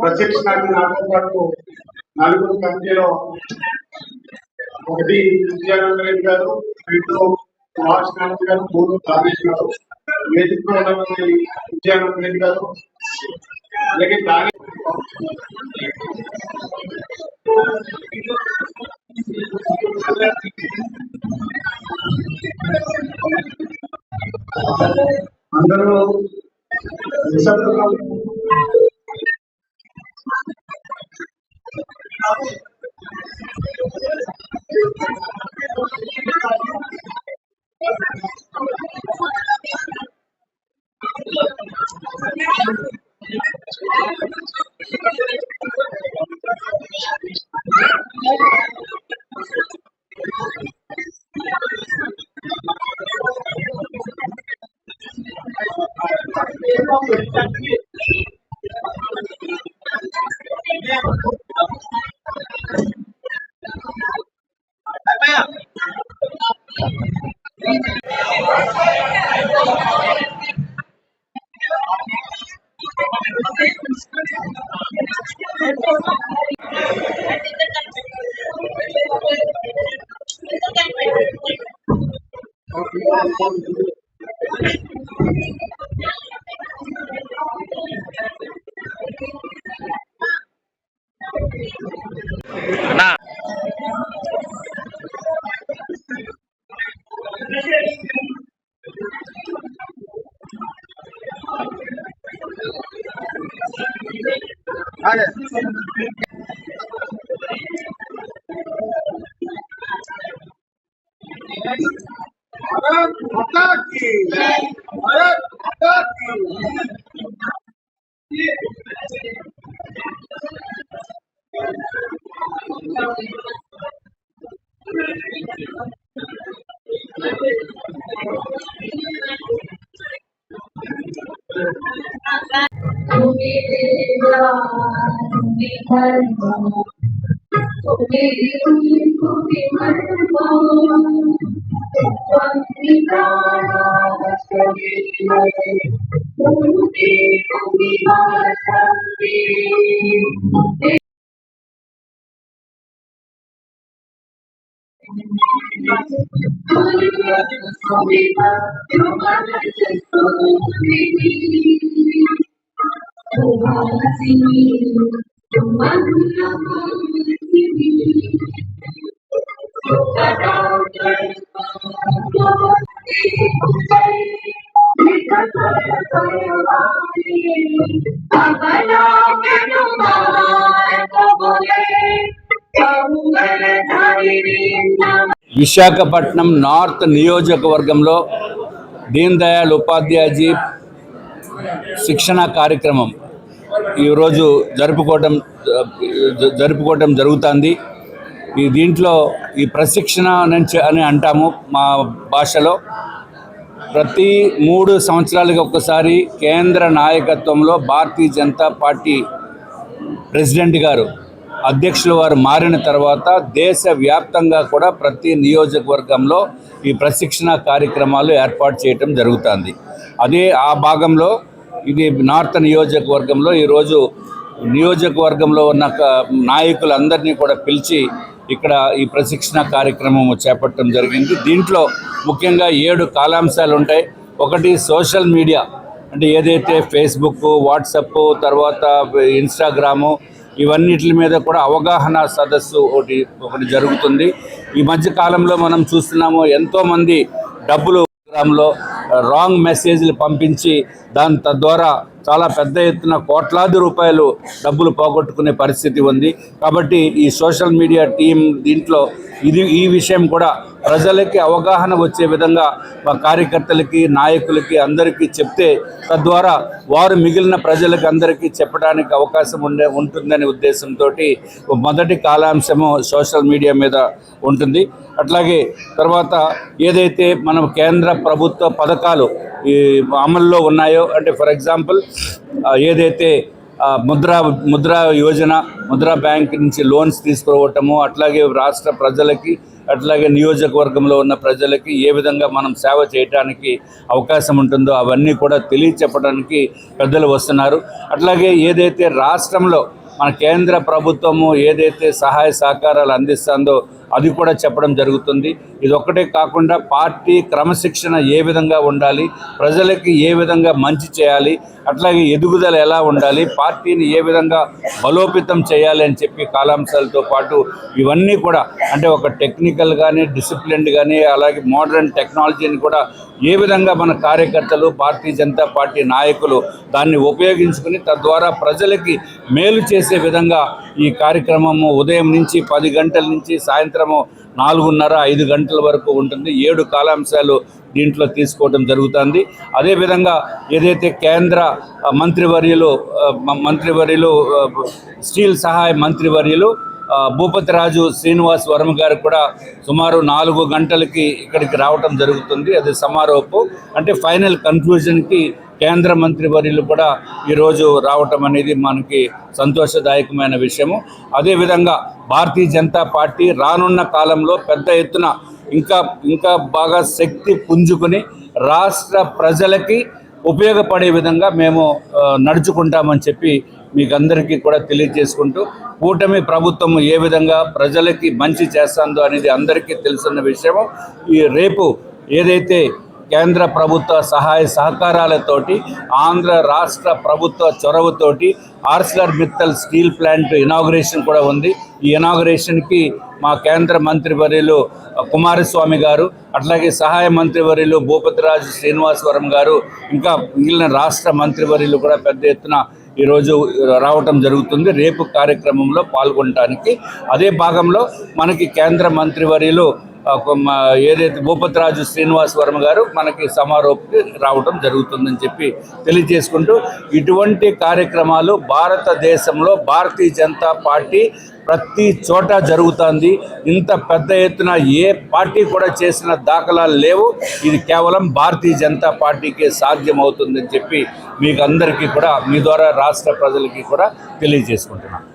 ప్రత్యక్ష నాతో పాటు నలుగురు కమిటీలో ఒకటి విజయానంద రెడ్డి గారు, రెండు సుభాష్ నారాయణ గారు, మూడు రామేష్ గారు, వేదికలో ఉన్నటువంటి విజయానంద రెడ్డి గారు, అలాగే అందరూ విశాఖపట్నం నార్త్ నియోజకవర్గంలో దీన్ దయాళ్ ఉపాధ్యాయజీ శిక్షణ కార్యక్రమం ఈరోజు జరుపుకోవడం జరుగుతుంది. దీంట్లో ఈ ప్రశిక్షణ నుంచి అని అంటాము మా భాషలో. ప్రతి 3 సంవత్సరాలకు ఒకసారి కేంద్ర నాయకత్వంలో భారతీయ జనతా పార్టీ ప్రెసిడెంట్ గారు, అధ్యక్షుల వారు మారిన తర్వాత దేశవ్యాప్తంగా కూడా ప్రతి నియోజకవర్గంలో ఈ ప్రశిక్షణ కార్యక్రమాలు ఏర్పాటు చేయటం జరుగుతుంది. అదే ఆ భాగంలో ఇది నార్త్ నియోజకవర్గంలో ఈరోజు నియోజకవర్గంలో ఉన్న నాయకులందరినీ కూడా పిలిచి ఇక్కడ ఈ ప్రశిక్షణ కార్యక్రమం చేపట్టడం జరిగింది. దీంట్లో ముఖ్యంగా 7 కాలాంశాలు ఉంటాయి. ఒకటి సోషల్ మీడియా, అంటే ఏదైతే ఫేస్బుక్, వాట్సప్, తర్వాత ఇన్స్టాగ్రాము, ఇవన్నిటి మీద కూడా అవగాహన సదస్సు ఒకటి జరుగుతుంది. ఈ మధ్య కాలంలో మనం చూస్తున్నాము, ఎంతోమంది డబ్బులు లో రాంగ్ మెసేజ్లు పంపించి తద్వారా చాలా పెద్ద ఎత్తున కోట్లాది రూపాయలు డబ్బులు పోగొట్టుకునే పరిస్థితి ఉంది. కాబట్టి ఈ సోషల్ మీడియా టీం దీంట్లో ఈ విషయం కూడా ప్రజలకి అవగాహన వచ్చే విధంగా మా కార్యకర్తలకి, నాయకులకి అందరికీ చెప్తే తద్వారా వారు మిగిలిన ప్రజలకి అందరికీ చెప్పడానికి అవకాశం ఉంటుందనే ఉద్దేశంతో మొదటి కాలాంశము సోషల్ మీడియా మీద ఉంటుంది. అట్లాగే తర్వాత ఏదైతే మనం కేంద్ర ప్రభుత్వ పథకాలు ఈ అమల్లో ఉన్నాయో, అంటే ఫర్ ఎగ్జాంపుల్ ఏదైతే ముద్రా యోజన, ముద్రా బ్యాంక్ నుంచి లోన్స్ తీసుకోవటము, అట్లాగే రాష్ట్ర ప్రజలకి అట్లాగే నియోజకవర్గంలో ఉన్న ప్రజలకి ఏ విధంగా మనం సేవ చేయడానికి అవకాశం ఉంటుందో అవన్నీ కూడా తెలియచెప్పడానికి పెద్దలు వస్తున్నారు. అట్లాగే ఏదైతే రాష్ట్రంలో మన కేంద్ర ప్రభుత్వము ఏదైతే సహాయ సహకారాలు అందిస్తుందో అది కూడా చెప్పడం జరుగుతుంది. ఇది ఒక్కటే కాకుండా పార్టీ క్రమశిక్షణ ఏ విధంగా ఉండాలి, ప్రజలకి ఏ విధంగా మంచి చేయాలి, అట్లాగే ఎదుగుదల ఎలా ఉండాలి, పార్టీని ఏ విధంగా బలోపేతం చేయాలి అని చెప్పి కాలాంశాలతో పాటు ఇవన్నీ కూడా అంటే ఒక టెక్నికల్ కానీ డిసిప్లిన్ కానీ అలాగే మోడర్న్ టెక్నాలజీని కూడా ఏ విధంగా మన కార్యకర్తలు భారతీయ జనతా పార్టీ నాయకులు దాన్ని ఉపయోగించుకుని తద్వారా ప్రజలకి మేలు చేసే విధంగా ఈ కార్యక్రమము ఉదయం నుంచి 10 గంటల నుంచి సాయంత్రము 4:30-5 గంటల వరకు ఉంటుంది. 7 కాలాంశాలు దీంట్లో తీసుకోవడం జరుగుతుంది. అదేవిధంగా ఏదైతే కేంద్ర మంత్రివర్యులు స్టీల్ సహాయ మంత్రివర్యులు భూపతిరాజు శ్రీనివాస్ వర్మ గారు కూడా సుమారు 4 గంటలకి ఇక్కడికి రావటం జరుగుతుంది. అది సమారోపు అంటే ఫైనల్ కన్క్లూజన్కి కేంద్ర మంత్రివర్యులు కూడా ఈరోజు రావటం అనేది మనకి సంతోషదాయకమైన విషయము. అదేవిధంగా భారతీయ జనతా పార్టీ రానున్న కాలంలో పెద్ద ఎత్తున ఇంకా బాగా శక్తి పుంజుకొని రాష్ట్ర ప్రజలకి ఉపయోగపడే విధంగా మేము నడుచుకుంటామని చెప్పి మీకు అందరికీ కూడా తెలియజేసుకుంటూ కూటమి ప్రభుత్వం ఏ విధంగా ప్రజలకి మంచి చేస్తుందో అనేది అందరికీ తెలుసున్న విషయము. ఈ రేపు ఏదైతే కేంద్ర ప్రభుత్వ సహాయ సహకారాలతోటి ఆంధ్ర రాష్ట్ర ప్రభుత్వ చొరవతోటి Arcelor Mittal steel plant inauguration కూడా ఉంది. ఈ ఇనాగ్రేషన్కి మా కేంద్ర మంత్రివర్యులు కుమారస్వామి గారు, అట్లాగే సహాయ మంత్రివర్యులు భూపతిరాజు శ్రీనివాసవరం గారు, ఇంకా మిగిలిన రాష్ట్ర మంత్రివర్యులు కూడా పెద్ద ఎత్తున ఈరోజు రావటం జరుగుతుంది రేపు కార్యక్రమంలో పాల్గొనడానికి. అదే భాగంలో మనకి కేంద్ర మంత్రివర్యులు ఏదైతే భూపతిరాజు శ్రీనివాస్ వర్మ గారు మనకి సమారోహకి రావటం జరుగుతుందని చెప్పి తెలియజేసుకుంటూ ఇటువంటి కార్యక్రమాలు భారతదేశంలో భారతీయ జనతా పార్టీ ప్రతి చోట జరుగుతుంది. ఇంత పెద్ద ఎత్తున ఏ పార్టీ కూడా చేసిన దాఖలాలు లేవు. ఇది కేవలం భారతీయ జనతా పార్టీకే సాధ్యమవుతుందని చెప్పి మీకు అందరికీ కూడా మీ ద్వారా రాష్ట్ర ప్రజలకి కూడా తెలియజేసుకుంటున్నాను.